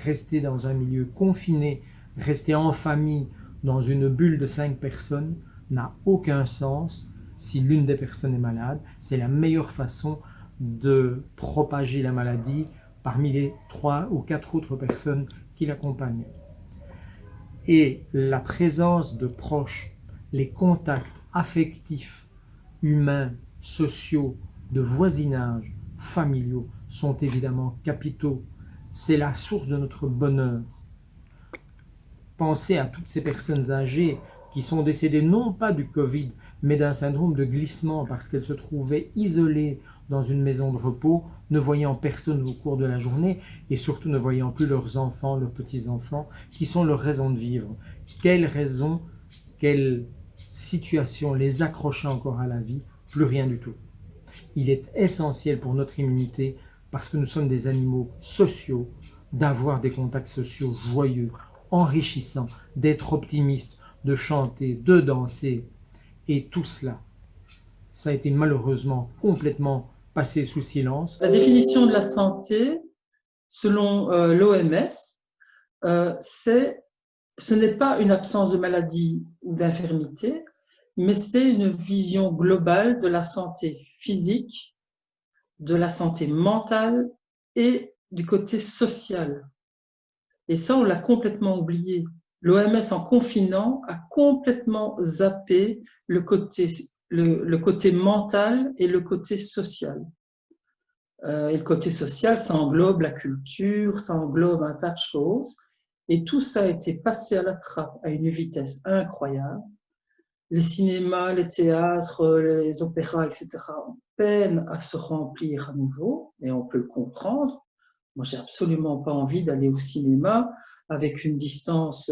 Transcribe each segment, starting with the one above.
Rester dans un milieu confiné, rester en famille, dans une bulle de 5 personnes, n'a aucun sens si l'une des personnes est malade. C'est la meilleure façon de propager la maladie parmi les 3 ou 4 autres personnes qui l'accompagnent. Et la présence de proches, les contacts affectifs, humains, sociaux, de voisinage, familiaux sont évidemment capitaux. C'est la source de notre bonheur. Pensez à toutes ces personnes âgées qui sont décédées non pas du Covid, mais d'un syndrome de glissement parce qu'elles se trouvaient isolées dans une maison de repos, ne voyant personne au cours de la journée et surtout ne voyant plus leurs enfants, leurs petits-enfants, qui sont leur raison de vivre. Quelle raison, quelle situation les accrochait encore à la vie? Plus rien du tout. Il est essentiel pour notre immunité, parce que nous sommes des animaux sociaux, d'avoir des contacts sociaux joyeux, enrichissants, d'être optimistes, de chanter, de danser. Et tout cela, ça a été malheureusement complètement passé sous silence. La définition de la santé, selon l'OMS, ce n'est pas une absence de maladie ou d'infirmité, mais c'est une vision globale de la santé physique, de la santé mentale et du côté social. Et ça, on l'a complètement oublié. L'OMS, en confinant, a complètement zappé le côté mental et le côté social. Et le côté social, ça englobe la culture, ça englobe un tas de choses. Et tout ça a été passé à la trappe à une vitesse incroyable. Les cinémas, les théâtres, les opéras, etc., peinent à se remplir à nouveau, et on peut le comprendre. Moi, j'ai absolument pas envie d'aller au cinéma avec une distance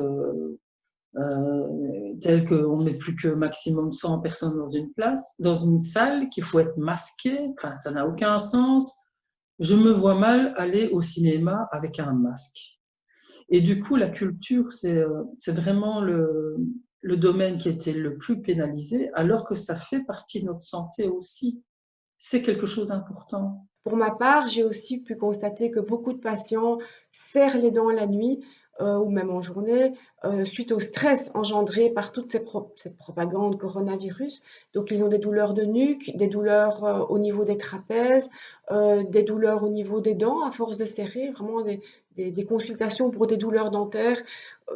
telle qu'on ne met plus que maximum 100 personnes dans une salle, qu'il faut être masqué. Enfin, ça n'a aucun sens. Je me vois mal aller au cinéma avec un masque. Et du coup, la culture, c'est vraiment le domaine qui était le plus pénalisé, alors que ça fait partie de notre santé aussi. C'est quelque chose d'important. Pour ma part, j'ai aussi pu constater que beaucoup de patients serrent les dents la nuit ou même en journée suite au stress engendré par toute cette propagande coronavirus. Donc, ils ont des douleurs de nuque, des douleurs au niveau des trapèzes, des douleurs au niveau des dents à force de serrer, vraiment des consultations pour des douleurs dentaires.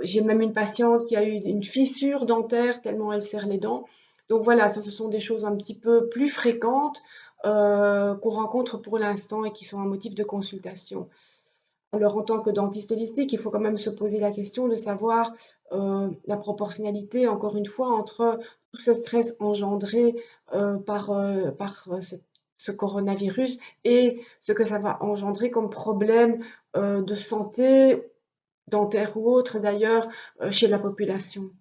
J'ai même une patiente qui a eu une fissure dentaire tellement elle serre les dents. Donc voilà, ça, ce sont des choses un petit peu plus fréquentes qu'on rencontre pour l'instant et qui sont un motif de consultation. Alors, en tant que dentiste holistique, il faut quand même se poser la question de savoir la proportionnalité, encore une fois, entre tout ce stress engendré par ce coronavirus et ce que ça va engendrer comme problème de santé, dentaire ou autre d'ailleurs, chez la population.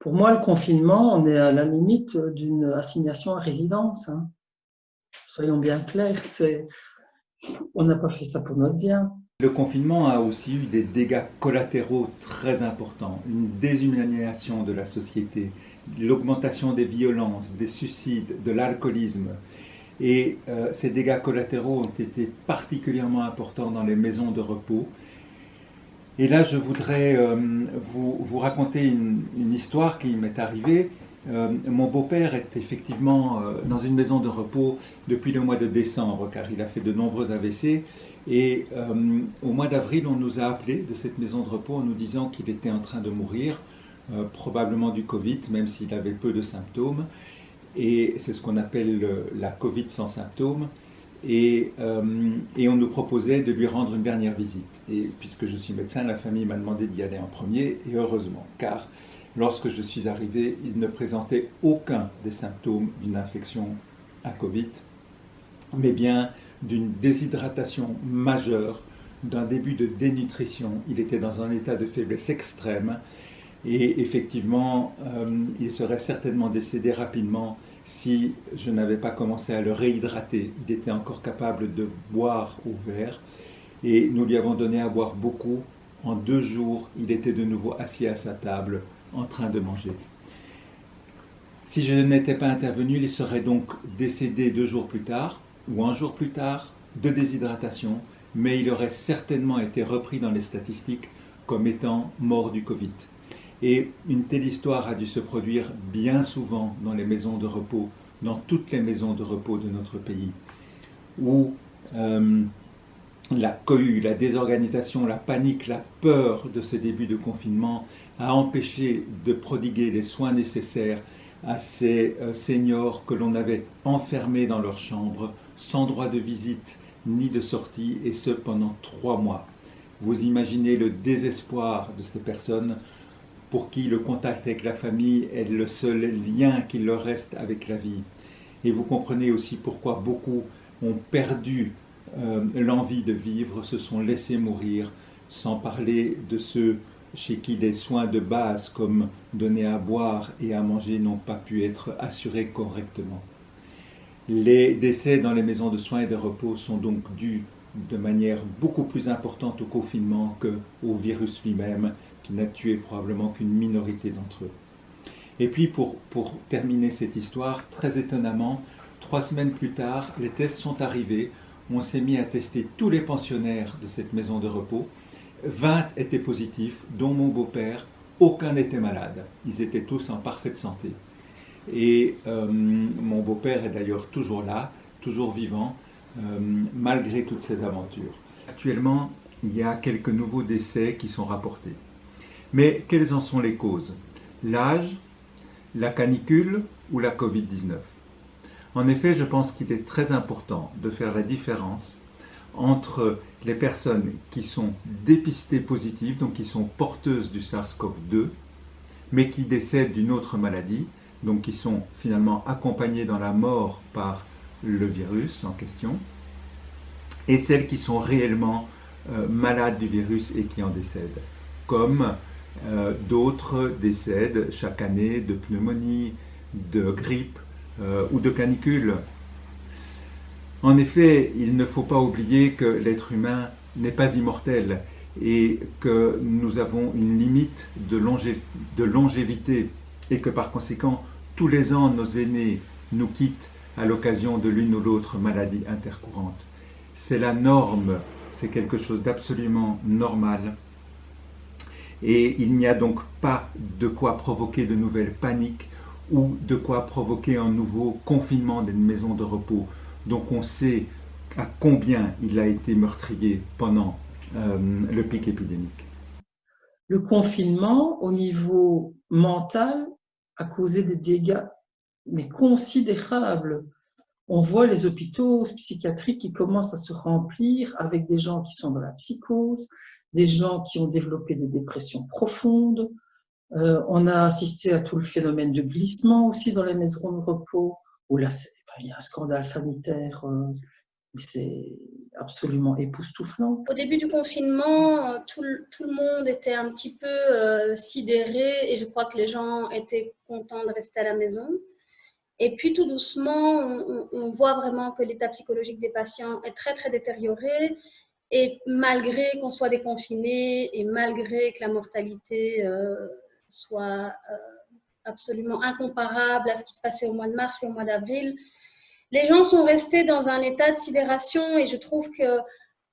Pour moi, le confinement, on est à la limite d'une assignation à résidence, hein. Soyons bien clairs, on n'a pas fait ça pour notre bien. Le confinement a aussi eu des dégâts collatéraux très importants, une déshumanisation de la société, l'augmentation des violences, des suicides, de l'alcoolisme. Et ces dégâts collatéraux ont été particulièrement importants dans les maisons de repos. Et là, je voudrais vous raconter une histoire qui m'est arrivée. Mon beau-père est effectivement dans une maison de repos depuis le mois de décembre, car il a fait de nombreux AVC. Et au mois d'avril, on nous a appelés de cette maison de repos en nous disant qu'il était en train de mourir, probablement du Covid, même s'il avait peu de symptômes. Et c'est ce qu'on appelle la Covid sans symptômes. Et on nous proposait de lui rendre une dernière visite. Et puisque je suis médecin, la famille m'a demandé d'y aller en premier, et heureusement, car lorsque je suis arrivé, il ne présentait aucun des symptômes d'une infection à Covid, mais bien d'une déshydratation majeure, d'un début de dénutrition. Il était dans un état de faiblesse extrême, et effectivement, il serait certainement décédé rapidement si je n'avais pas commencé à le réhydrater. Il était encore capable de boire au verre, et nous lui avons donné à boire beaucoup. En 2 jours, il était de nouveau assis à sa table, en train de manger. Si je n'étais pas intervenu, il serait donc décédé 2 jours plus tard, ou un jour plus tard, de déshydratation, mais il aurait certainement été repris dans les statistiques comme étant mort du Covid. Et une telle histoire a dû se produire bien souvent dans les maisons de repos, dans toutes les maisons de repos de notre pays, où la cohue, la désorganisation, la panique, la peur de ce début de confinement a empêché de prodiguer les soins nécessaires à ces seniors que l'on avait enfermés dans leur chambre, sans droit de visite ni de sortie, et ce pendant 3 mois. Vous imaginez le désespoir de ces personnes pour qui le contact avec la famille est le seul lien qui leur reste avec la vie. Et vous comprenez aussi pourquoi beaucoup ont perdu l'envie de vivre, se sont laissés mourir, sans parler de ceux chez qui les soins de base comme donner à boire et à manger n'ont pas pu être assurés correctement. Les décès dans les maisons de soins et de repos sont donc dus de manière beaucoup plus importante au confinement qu'au virus lui-même, qui n'a tué probablement qu'une minorité d'entre eux. Et puis pour terminer cette histoire, très étonnamment, 3 semaines plus tard, les tests sont arrivés. On s'est mis à tester tous les pensionnaires de cette maison de repos. 20 étaient positifs, dont mon beau-père. Aucun n'était malade. Ils étaient tous en parfaite santé. Et mon beau-père est d'ailleurs toujours là, toujours vivant, malgré toutes ces aventures. Actuellement, il y a quelques nouveaux décès qui sont rapportés. Mais quelles en sont les causes? L'âge, la canicule ou la Covid-19? En effet, je pense qu'il est très important de faire la différence entre les personnes qui sont dépistées positives, donc qui sont porteuses du SARS-CoV-2, mais qui décèdent d'une autre maladie, donc qui sont finalement accompagnées dans la mort par le virus en question, et celles qui sont réellement malades du virus et qui en décèdent, comme d'autres décèdent chaque année de pneumonie, de grippe ou de canicule. En effet, il ne faut pas oublier que l'être humain n'est pas immortel et que nous avons une limite de longévité et que par conséquent, tous les ans, nos aînés nous quittent à l'occasion de l'une ou l'autre maladie intercourante. C'est la norme, c'est quelque chose d'absolument normal. Et il n'y a donc pas de quoi provoquer de nouvelles paniques ou de quoi provoquer un nouveau confinement des maisons de repos. Donc on sait à combien il a été meurtrier pendant le pic épidémique. Le confinement, au niveau mental, a causé des dégâts mais considérables. On voit les hôpitaux psychiatriques qui commencent à se remplir avec des gens qui sont dans la psychose, des gens qui ont développé des dépressions profondes. On a assisté à tout le phénomène de glissement aussi dans les maisons de repos, où là, il y a un scandale sanitaire, mais c'est absolument époustouflant. Au début du confinement, tout le monde était un petit peu sidéré et je crois que les gens étaient contents de rester à la maison. Et puis tout doucement, on voit vraiment que l'état psychologique des patients est très très détérioré. Et malgré qu'on soit déconfiné et malgré que la mortalité soit absolument incomparable à ce qui se passait au mois de mars et au mois d'avril, les gens sont restés dans un état de sidération et je trouve que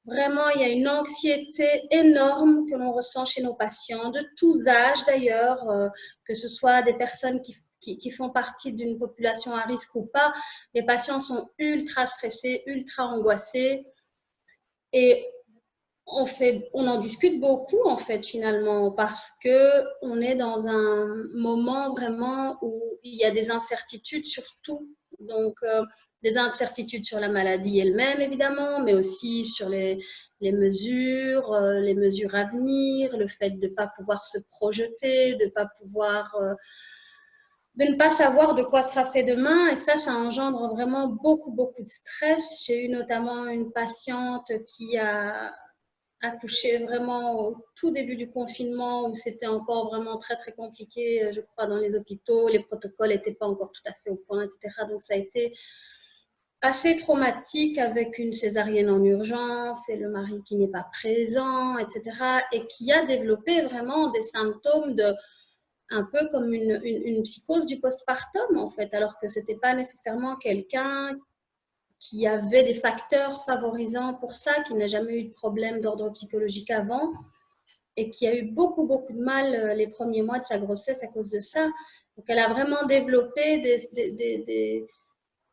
vraiment il y a une anxiété énorme que l'on ressent chez nos patients, de tous âges d'ailleurs, que ce soit des personnes qui font partie d'une population à risque ou pas. Les patients sont ultra stressés, ultra angoissés. Et on en discute beaucoup en fait finalement parce qu'on est dans un moment vraiment où il y a des incertitudes sur tout. Donc des incertitudes sur la maladie elle-même évidemment, mais aussi sur les mesures à venir, le fait de ne pas pouvoir se projeter, de ne pas savoir de quoi sera fait demain, et ça engendre vraiment beaucoup de stress. J'ai eu notamment une patiente qui a accouché vraiment au tout début du confinement où c'était encore vraiment très très compliqué, je crois, dans les hôpitaux, les protocoles n'étaient pas encore tout à fait au point, etc. Donc ça a été assez traumatique avec une césarienne en urgence et le mari qui n'est pas présent, etc. et qui a développé vraiment des symptômes un peu comme une psychose du postpartum, en fait, alors que ce n'était pas nécessairement quelqu'un qui avait des facteurs favorisants pour ça, qui n'a jamais eu de problème d'ordre psychologique avant et qui a eu beaucoup de mal les premiers mois de sa grossesse à cause de ça. Donc, elle a vraiment développé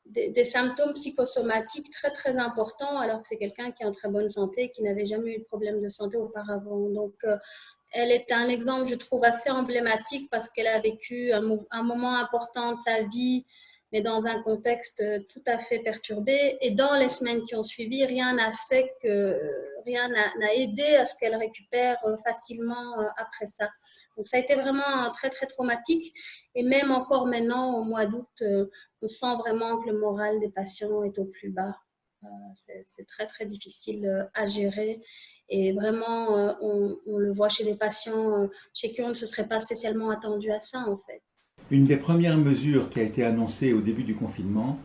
des symptômes psychosomatiques très importants, alors que c'est quelqu'un qui est en très bonne santé, qui n'avait jamais eu de problème de santé auparavant. Donc, elle est un exemple, je trouve, assez emblématique parce qu'elle a vécu un moment important de sa vie, mais dans un contexte tout à fait perturbé. Et dans les semaines qui ont suivi, rien n'a aidé à ce qu'elle récupère facilement après ça. Donc, ça a été vraiment très traumatique. Et même encore maintenant, au mois d'août, on sent vraiment que le moral des patients est au plus bas. C'est très difficile à gérer. Et vraiment, on le voit chez des patients chez qui on ne se serait pas spécialement attendu à ça, en fait. Une des premières mesures qui a été annoncée au début du confinement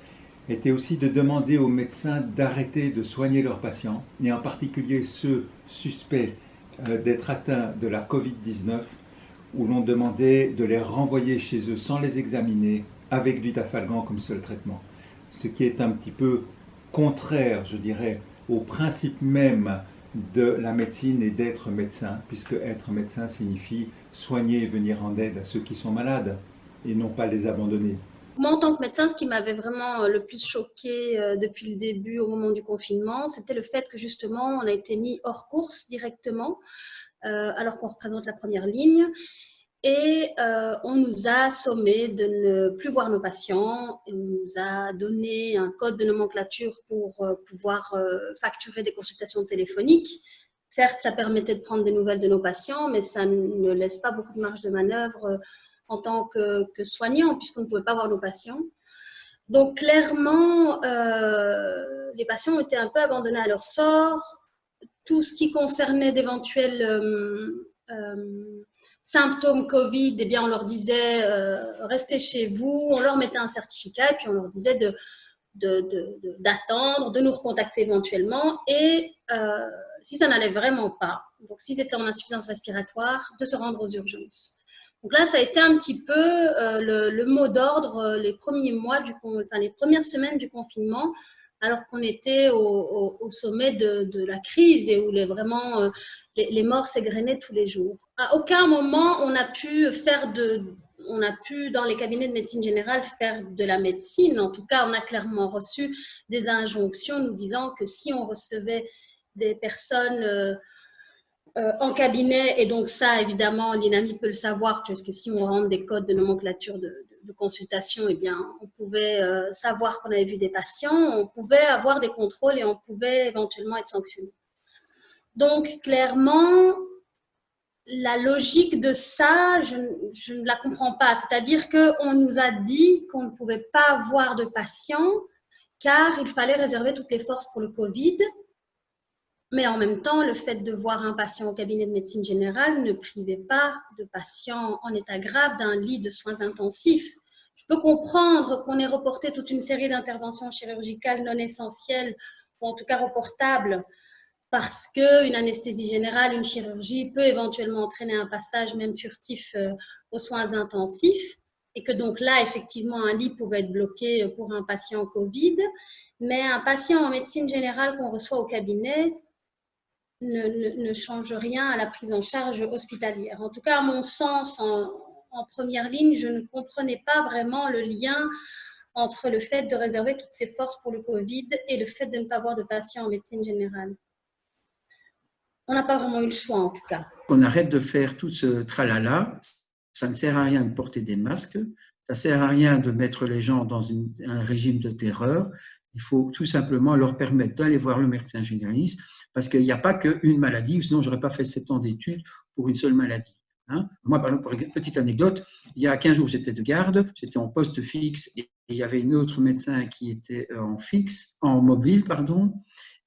était aussi de demander aux médecins d'arrêter de soigner leurs patients, et en particulier ceux suspects d'être atteints de la Covid-19, où l'on demandait de les renvoyer chez eux sans les examiner, avec du Dafalgan comme seul traitement. Ce qui est un petit peu contraire, je dirais, au principe même de la médecine et d'être médecin, puisque être médecin signifie soigner et venir en aide à ceux qui sont malades, et non pas les abandonner. Moi, en tant que médecin, ce qui m'avait vraiment le plus choqué depuis le début, au moment du confinement, c'était le fait que justement, on a été mis hors course directement, alors qu'on représente la première ligne. Et on nous a sommé de ne plus voir nos patients. On nous a donné un code de nomenclature pour pouvoir facturer des consultations téléphoniques. Certes, ça permettait de prendre des nouvelles de nos patients, mais ça ne laisse pas beaucoup de marge de manœuvre en tant que soignant, puisqu'on ne pouvait pas voir nos patients. Donc, clairement, les patients ont été un peu abandonnés à leur sort. Tout ce qui concernait d'éventuels symptômes Covid, eh bien, on leur disait restez chez vous, on leur mettait un certificat, et puis on leur disait d'attendre, de nous recontacter éventuellement, et si ça n'allait vraiment pas, donc s'ils étaient en insuffisance respiratoire, de se rendre aux urgences. Donc là, ça a été un petit peu le mot d'ordre les premiers mois, les premières semaines du confinement, alors qu'on était au sommet de la crise et où vraiment les morts s'égrenaient tous les jours. À aucun moment, on a pu dans les cabinets de médecine générale faire de la médecine. En tout cas, on a clairement reçu des injonctions nous disant que si on recevait des personnes en cabinet, et donc ça, évidemment, l'INAMI peut le savoir, puisque si on rentre des codes de nomenclature de consultation, eh bien, on pouvait savoir qu'on avait vu des patients, on pouvait avoir des contrôles et on pouvait éventuellement être sanctionné. Donc, clairement, la logique de ça, je ne la comprends pas. C'est-à-dire qu'on nous a dit qu'on ne pouvait pas voir de patients car il fallait réserver toutes les forces pour le Covid. Mais en même temps, le fait de voir un patient au cabinet de médecine générale ne privait pas de patients en état grave d'un lit de soins intensifs. Je peux comprendre qu'on ait reporté toute une série d'interventions chirurgicales non essentielles, ou en tout cas reportables, parce qu'une anesthésie générale, une chirurgie peut éventuellement entraîner un passage même furtif aux soins intensifs, et que donc là, effectivement, un lit pouvait être bloqué pour un patient Covid, mais un patient en médecine générale qu'on reçoit au cabinet ne change rien à la prise en charge hospitalière. En tout cas, à mon sens, en première ligne, je ne comprenais pas vraiment le lien entre le fait de réserver toutes ces forces pour le Covid et le fait de ne pas avoir de patients en médecine générale. On n'a pas vraiment eu le choix, en tout cas. On arrête de faire tout ce tralala. Ça ne sert à rien de porter des masques. Ça ne sert à rien de mettre les gens dans un régime de terreur. Il faut tout simplement leur permettre d'aller voir le médecin généraliste parce qu'il n'y a pas qu'une maladie, ou sinon je n'aurais pas fait 7 ans d'études pour une seule maladie. Moi, par exemple, pour une petite anecdote, il y a 15 jours, j'étais de garde, j'étais en poste fixe et il y avait une autre médecin qui était en mobile, pardon.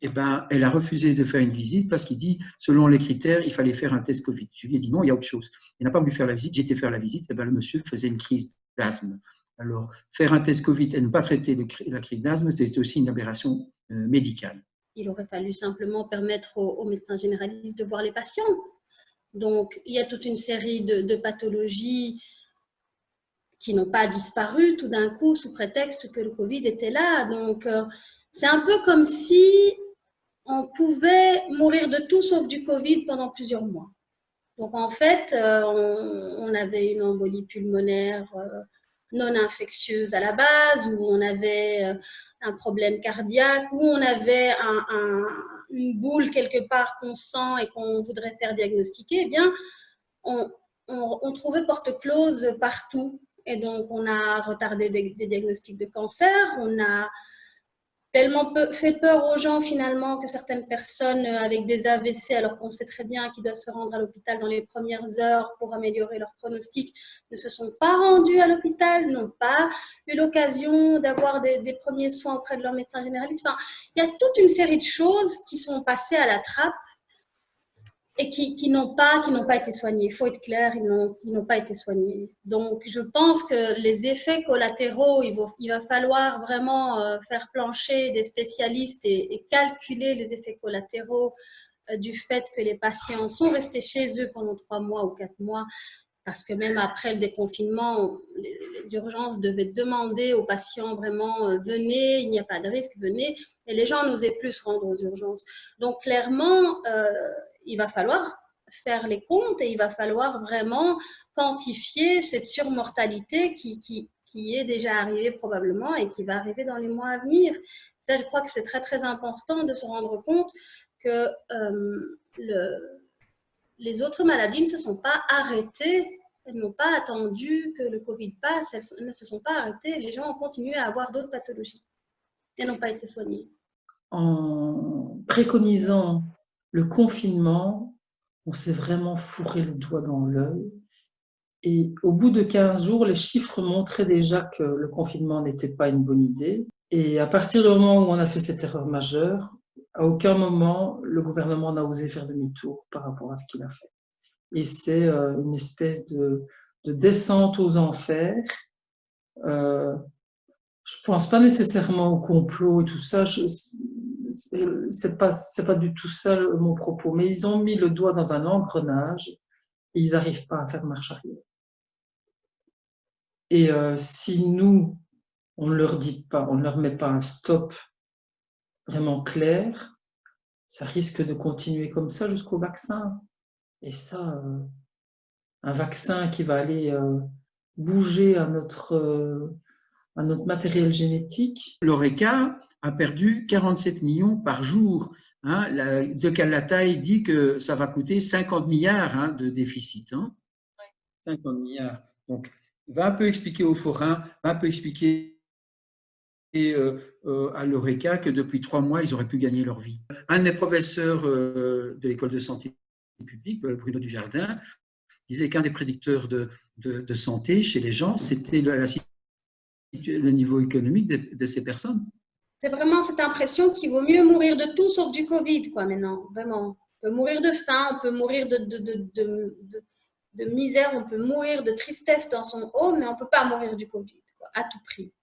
Eh ben, elle a refusé de faire une visite parce qu'il dit, selon les critères, il fallait faire un test Covid. Je lui ai dit non, il y a autre chose. Il n'a pas voulu faire la visite, j'ai été faire la visite, et ben, le monsieur faisait une crise d'asthme. Alors, faire un test Covid et ne pas traiter la crise d'asthme, c'est aussi une aberration médicale. Il aurait fallu simplement permettre aux médecins généralistes de voir les patients. Donc, il y a toute une série de pathologies qui n'ont pas disparu tout d'un coup sous prétexte que le Covid était là. Donc, c'est un peu comme si on pouvait mourir de tout sauf du Covid pendant plusieurs mois. Donc, en fait, on avait une embolie pulmonaire non infectieuse à la base, où on avait un problème cardiaque, où on avait une boule quelque part qu'on sent et qu'on voudrait faire diagnostiquer. Eh bien, on trouvait porte close partout. Et donc, on a retardé des diagnostics de cancer, on a tellement fait peur aux gens finalement que certaines personnes avec des AVC, alors qu'on sait très bien qu'ils doivent se rendre à l'hôpital dans les premières heures pour améliorer leur pronostic, ne se sont pas rendus à l'hôpital, n'ont pas eu l'occasion d'avoir des premiers soins auprès de leur médecin généraliste. Enfin, il y a toute une série de choses qui sont passées à la trappe et qui n'ont pas été soignés. Il faut être clair, ils n'ont pas été soignés. Donc, je pense que les effets collatéraux, il va falloir vraiment faire plancher des spécialistes et calculer les effets collatéraux du fait que les patients sont restés chez eux pendant 3 mois ou 4 mois, parce que même après le déconfinement, les urgences devaient demander aux patients vraiment venez, il n'y a pas de risque, venez, et les gens n'osaient plus se rendre aux urgences. Donc, clairement, il va falloir faire les comptes et il va falloir vraiment quantifier cette surmortalité qui est déjà arrivée probablement et qui va arriver dans les mois à venir. Ça, je crois que c'est très, très important de se rendre compte que les autres maladies ne se sont pas arrêtées, elles n'ont pas attendu que le Covid passe, elles ne se sont pas arrêtées. Les gens ont continué à avoir d'autres pathologies et n'ont pas été soignés. En préconisant le confinement, on s'est vraiment fourré le doigt dans l'œil. Et au bout de 15 jours, les chiffres montraient déjà que le confinement n'était pas une bonne idée. Et à partir du moment où on a fait cette erreur majeure, à aucun moment le gouvernement n'a osé faire demi-tour par rapport à ce qu'il a fait. Et c'est une espèce de descente aux enfers. Je pense pas nécessairement au complot et tout ça. C'est pas du tout ça mon propos. Mais ils ont mis le doigt dans un engrenage et ils n'arrivent pas à faire marche arrière. Et si nous, on ne leur dit pas, on ne leur met pas un stop vraiment clair, ça risque de continuer comme ça jusqu'au vaccin. Et ça, un vaccin qui va aller bouger à notre matériel génétique. L'Horeca a perdu 47 millions par jour. De Calataï dit que ça va coûter 50 milliards de déficit. 50 milliards. Donc, va un peu expliquer aux forains, va un peu expliquer à l'Horeca que depuis 3 mois, ils auraient pu gagner leur vie. Un de mes professeurs de l'école de santé publique, Bruno Dujardin, disait qu'un des prédicteurs de santé chez les gens, c'était le niveau économique de ces personnes. C'est vraiment cette impression qu'il vaut mieux mourir de tout sauf du Covid, quoi, maintenant, vraiment. On peut mourir de faim, on peut mourir de misère, on peut mourir de tristesse dans son home, mais on ne peut pas mourir du Covid, quoi, à tout prix.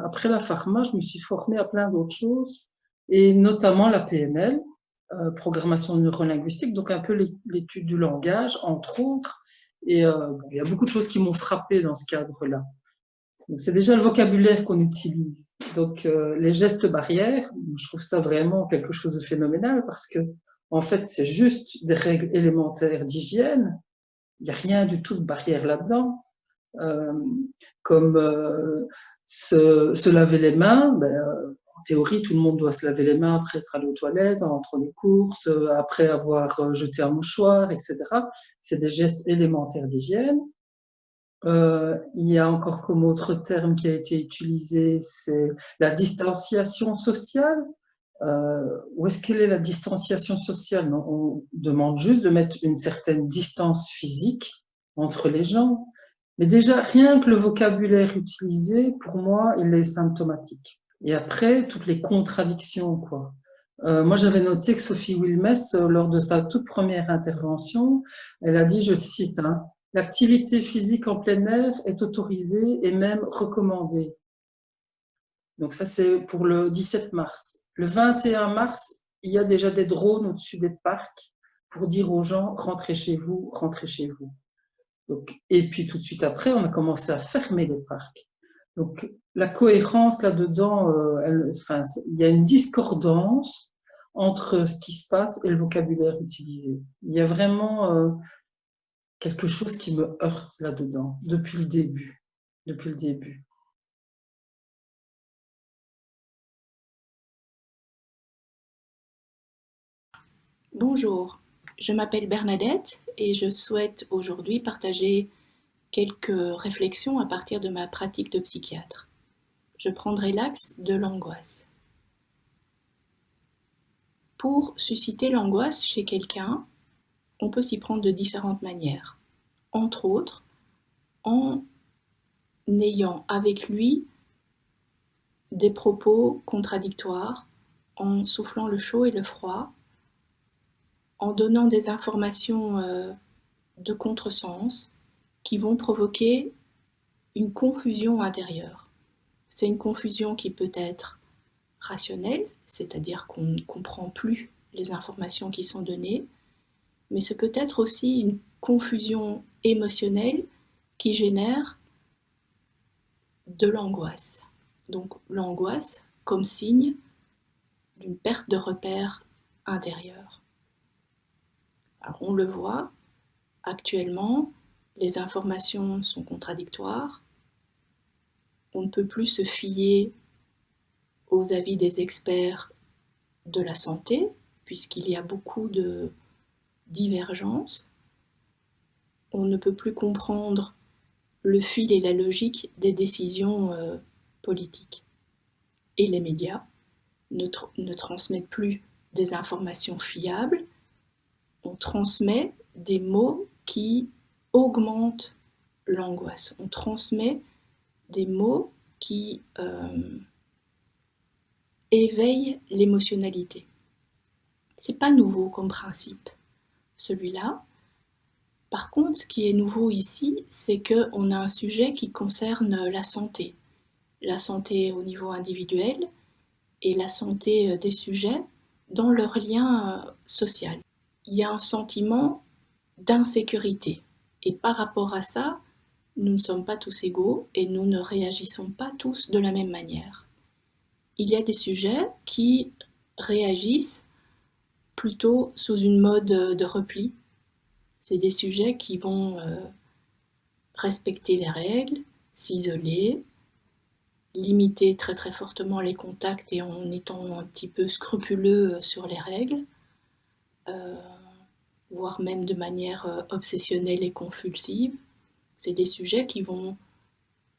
Après la pharma, je me suis formée à plein d'autres choses, et notamment la PNL, programmation neurolinguistique, donc un peu l'étude du langage, entre autres. Et il y a beaucoup de choses qui m'ont frappée dans ce cadre-là. Donc, c'est déjà le vocabulaire qu'on utilise. Donc, les gestes barrières, je trouve ça vraiment quelque chose de phénoménal parce que, en fait, c'est juste des règles élémentaires d'hygiène. Il n'y a rien du tout de barrière là-dedans. Comme se laver les mains, en théorie, tout le monde doit se laver les mains après être allé aux toilettes, en rentrant des courses, après avoir jeté un mouchoir, etc. C'est des gestes élémentaires d'hygiène. Il y a encore comme autre terme qui a été utilisé, c'est la distanciation sociale. Où est-ce qu'elle est la distanciation sociale? Non, on demande juste de mettre une certaine distance physique entre les gens. Mais déjà, rien que le vocabulaire utilisé, pour moi, il est symptomatique. Et après, toutes les contradictions, quoi. Moi, j'avais noté que Sophie Wilmès, lors de sa toute première intervention, elle a dit, je cite, hein, l'activité physique en plein air est autorisée et même recommandée. Donc ça, c'est pour le 17 mars. Le 21 mars, il y a déjà des drones au-dessus des parcs pour dire aux gens, rentrez chez vous, rentrez chez vous. Donc, et puis tout de suite après, on a commencé à fermer les parcs. Donc la cohérence là-dedans, il y a une discordance entre ce qui se passe et le vocabulaire utilisé. Il y a vraiment quelque chose qui me heurte là-dedans, depuis le début. Depuis le début. Bonjour, je m'appelle Bernadette et je souhaite aujourd'hui partager quelques réflexions à partir de ma pratique de psychiatre. Je prendrai l'axe de l'angoisse. Pour susciter l'angoisse chez quelqu'un, on peut s'y prendre de différentes manières. Entre autres, en ayant avec lui des propos contradictoires, en soufflant le chaud et le froid, en donnant des informations de contresens qui vont provoquer une confusion intérieure. C'est une confusion qui peut être rationnelle, c'est-à-dire qu'on ne comprend plus les informations qui sont données, mais ce peut être aussi une confusion émotionnelle qui génère de l'angoisse. Donc l'angoisse comme signe d'une perte de repère intérieur. Alors on le voit, actuellement, les informations sont contradictoires, on ne peut plus se fier aux avis des experts de la santé, puisqu'il y a beaucoup de divergences. On ne peut plus comprendre le fil et la logique des décisions politiques. Et les médias ne transmettent plus des informations fiables, on transmet des mots qui augmentent l'angoisse, on transmet des mots qui éveillent l'émotionnalité. C'est pas nouveau comme principe, celui-là. Par contre, ce qui est nouveau ici, c'est qu'on a un sujet qui concerne la santé au niveau individuel et la santé des sujets dans leur lien social. Il y a un sentiment d'insécurité. Et par rapport à ça, nous ne sommes pas tous égaux et nous ne réagissons pas tous de la même manière. Il y a des sujets qui réagissent plutôt sous une mode de repli. C'est des sujets qui vont respecter les règles, s'isoler, limiter très très fortement les contacts et en étant un petit peu scrupuleux sur les règles, voire même de manière obsessionnelle et compulsive. C'est des sujets qui vont,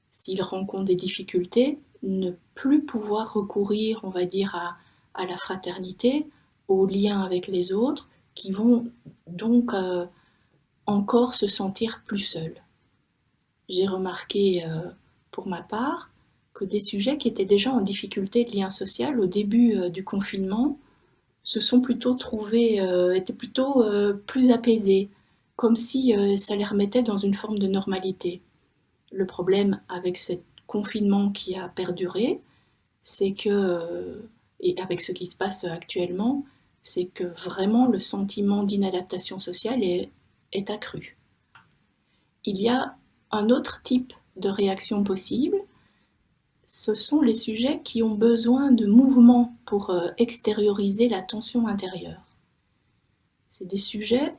s'ils rencontrent des difficultés, ne plus pouvoir recourir, on va dire, à la fraternité, au lien avec les autres, qui vont donc encore se sentir plus seuls. J'ai remarqué pour ma part que des sujets qui étaient déjà en difficulté de lien social au début du confinement se sont plutôt trouvés, étaient plutôt plus apaisés, comme si ça les remettait dans une forme de normalité. Le problème avec ce confinement qui a perduré, c'est que, et avec ce qui se passe actuellement, c'est que vraiment le sentiment d'inadaptation sociale est accru. Il y a un autre type de réaction possible, ce sont les sujets qui ont besoin de mouvement pour extérioriser la tension intérieure. C'est des sujets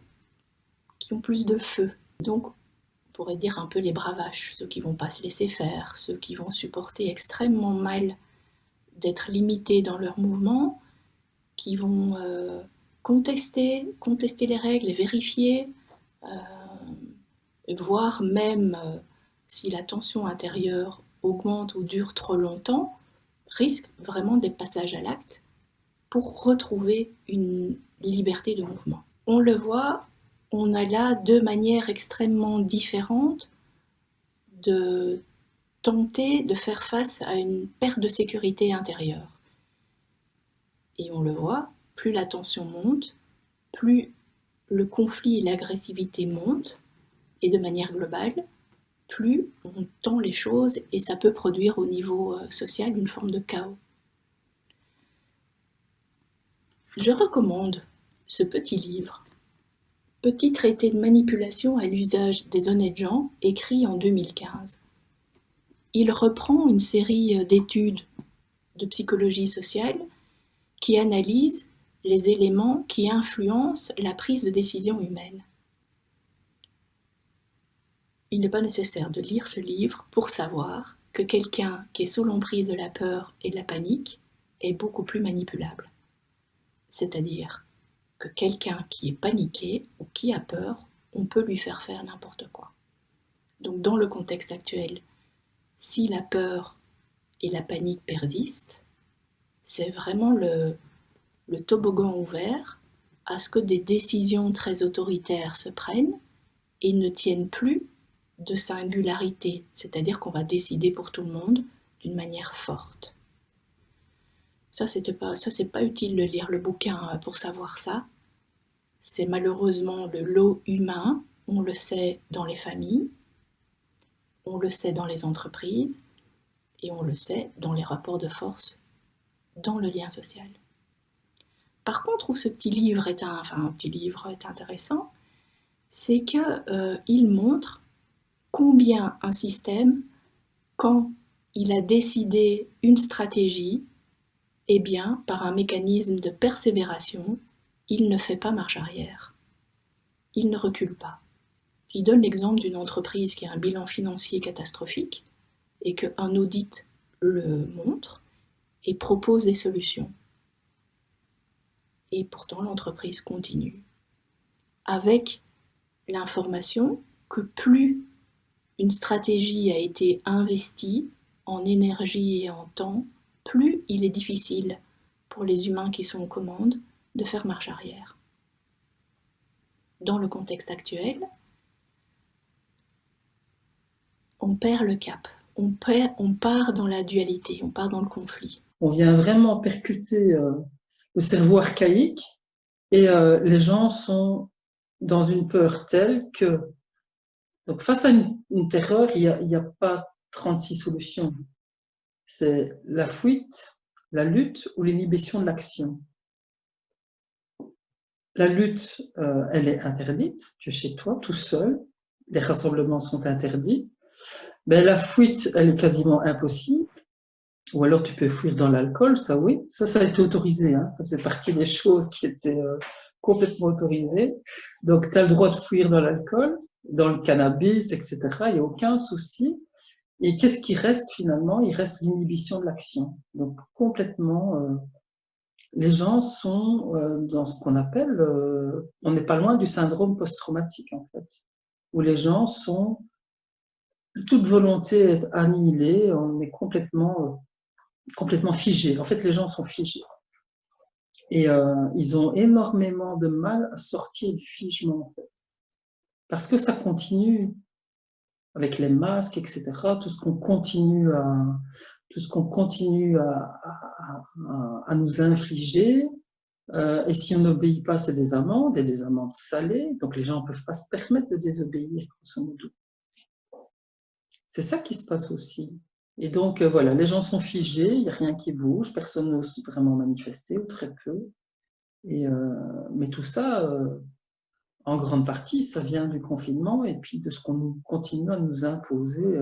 qui ont plus de feu. Donc, on pourrait dire un peu les bravaches, ceux qui ne vont pas se laisser faire, ceux qui vont supporter extrêmement mal d'être limités dans leur mouvement, qui vont contester les règles, les vérifier, voire même si la tension intérieure augmente ou dure trop longtemps, risque vraiment des passages à l'acte pour retrouver une liberté de mouvement. On le voit, on a là deux manières extrêmement différentes de tenter de faire face à une perte de sécurité intérieure. Et on le voit, plus la tension monte, plus le conflit et l'agressivité montent, et de manière globale, plus on tend les choses et ça peut produire au niveau social une forme de chaos. Je recommande ce petit livre, Petit traité de manipulation à l'usage des honnêtes gens, écrit en 2015. Il reprend une série d'études de psychologie sociale qui analysent les éléments qui influencent la prise de décision humaine. Il n'est pas nécessaire de lire ce livre pour savoir que quelqu'un qui est sous l'emprise de la peur et de la panique est beaucoup plus manipulable. C'est-à-dire que quelqu'un qui est paniqué ou qui a peur, on peut lui faire n'importe quoi. Donc dans le contexte actuel, si la peur et la panique persistent, c'est vraiment le toboggan ouvert à ce que des décisions très autoritaires se prennent et ne tiennent plus de singularité, c'est-à-dire qu'on va décider pour tout le monde d'une manière forte. Ça, c'est pas utile de lire le bouquin pour savoir ça. C'est malheureusement le lot humain, on le sait dans les familles, on le sait dans les entreprises, et on le sait dans les rapports de force, dans le lien social. Par contre, où ce petit livre est intéressant, c'est qu'il montre combien un système, quand il a décidé une stratégie, eh bien, par un mécanisme de persévération, il ne fait pas marche arrière. Il ne recule pas. Il donne l'exemple d'une entreprise qui a un bilan financier catastrophique et qu'un audit le montre et propose des solutions. Et pourtant, l'entreprise continue. Avec l'information que plus une stratégie a été investie en énergie et en temps, plus il est difficile pour les humains qui sont aux commandes de faire marche arrière. Dans le contexte actuel, on perd le cap, on part dans la dualité, on part dans le conflit. On vient vraiment percuter le cerveau archaïque et les gens sont dans une peur telle que, donc face à une terreur, il n'y a pas 36 solutions. C'est la fuite, la lutte ou l'inhibition de l'action. La lutte, elle est interdite, tu es chez toi, tout seul, les rassemblements sont interdits. Mais la fuite, elle est quasiment impossible. Ou alors tu peux fuir dans l'alcool, ça oui, ça a été autorisé, hein. Ça faisait partie des choses qui étaient complètement autorisées. Donc tu as le droit de fuir dans l'alcool, dans le cannabis, etc. Il n'y a aucun souci. Et qu'est-ce qui reste finalement? Il reste l'inhibition de l'action. Donc complètement, les gens sont dans ce qu'on appelle, on n'est pas loin du syndrome post-traumatique en fait, où les gens sont, toute volonté est annihilée, on est complètement figés. En fait, les gens sont figés. Et ils ont énormément de mal à sortir du figement, en fait. Parce que ça continue avec les masques, etc. Tout ce qu'on continue à nous infliger. Et si on n'obéit pas, c'est des amendes, et des amendes salées. Donc les gens ne peuvent pas se permettre de désobéir, grosso modo. C'est ça qui se passe aussi. Et donc, voilà, les gens sont figés, il n'y a rien qui bouge, personne n'ose vraiment manifester, ou très peu. Mais tout ça, en grande partie, ça vient du confinement et puis de ce qu'on continue à nous imposer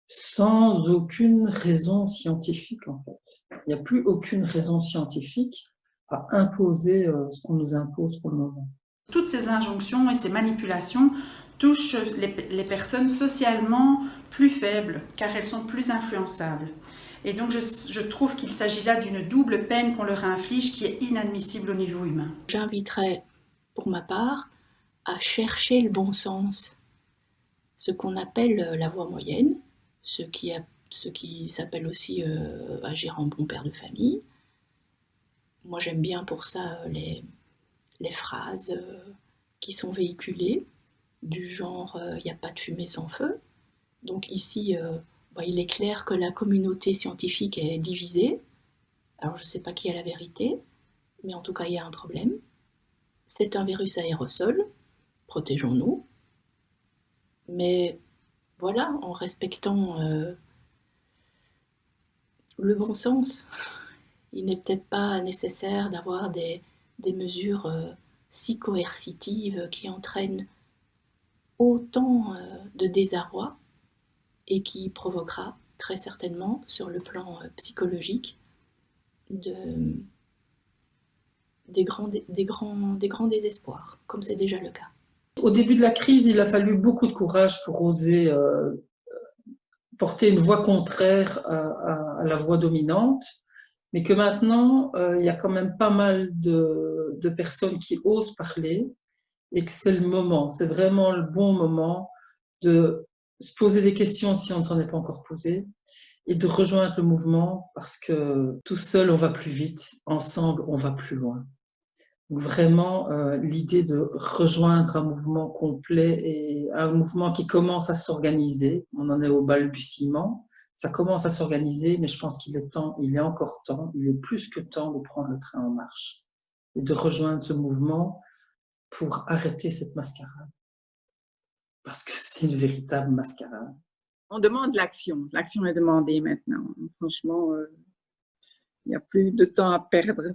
sans aucune raison scientifique, en fait. Il n'y a plus aucune raison scientifique à imposer ce qu'on nous impose pour le moment. Toutes ces injonctions et ces manipulations touchent les personnes socialement plus faibles, car elles sont plus influençables. Et donc je trouve qu'il s'agit là d'une double peine qu'on leur inflige qui est inadmissible au niveau humain. J'inviterais, pour ma part, à chercher le bon sens, ce qu'on appelle la voie moyenne, ce qui s'appelle aussi agir en bon père de famille. Moi j'aime bien pour ça les phrases qui sont véhiculées, du genre « il n'y a pas de fumée sans feu », Donc ici, il est clair que la communauté scientifique est divisée. Alors je ne sais pas qui a la vérité, mais en tout cas il y a un problème. C'est un virus aérosol, protégeons-nous. Mais voilà, en respectant le bon sens, il n'est peut-être pas nécessaire d'avoir des mesures si coercitives qui entraînent autant de désarroi et qui provoquera très certainement sur le plan psychologique des grands désespoirs, comme c'est déjà le cas. Au début de la crise, il a fallu beaucoup de courage pour oser porter une voix contraire à la voix dominante, mais que maintenant, il y a quand même pas mal de personnes qui osent parler et que c'est le moment, c'est vraiment le bon moment de se poser des questions si on ne s'en est pas encore posé et de rejoindre le mouvement parce que tout seul, on va plus vite, ensemble, on va plus loin. Donc vraiment, l'idée de rejoindre un mouvement complet et un mouvement qui commence à s'organiser, on en est au balbutiement, ça commence à s'organiser, mais je pense qu'il est temps, il est encore temps, il est plus que temps de prendre le train en marche et de rejoindre ce mouvement pour arrêter cette mascarade. Parce que c'est une véritable mascarade. On demande l'action. L'action est demandée maintenant. Franchement, il n'y a plus de temps à perdre.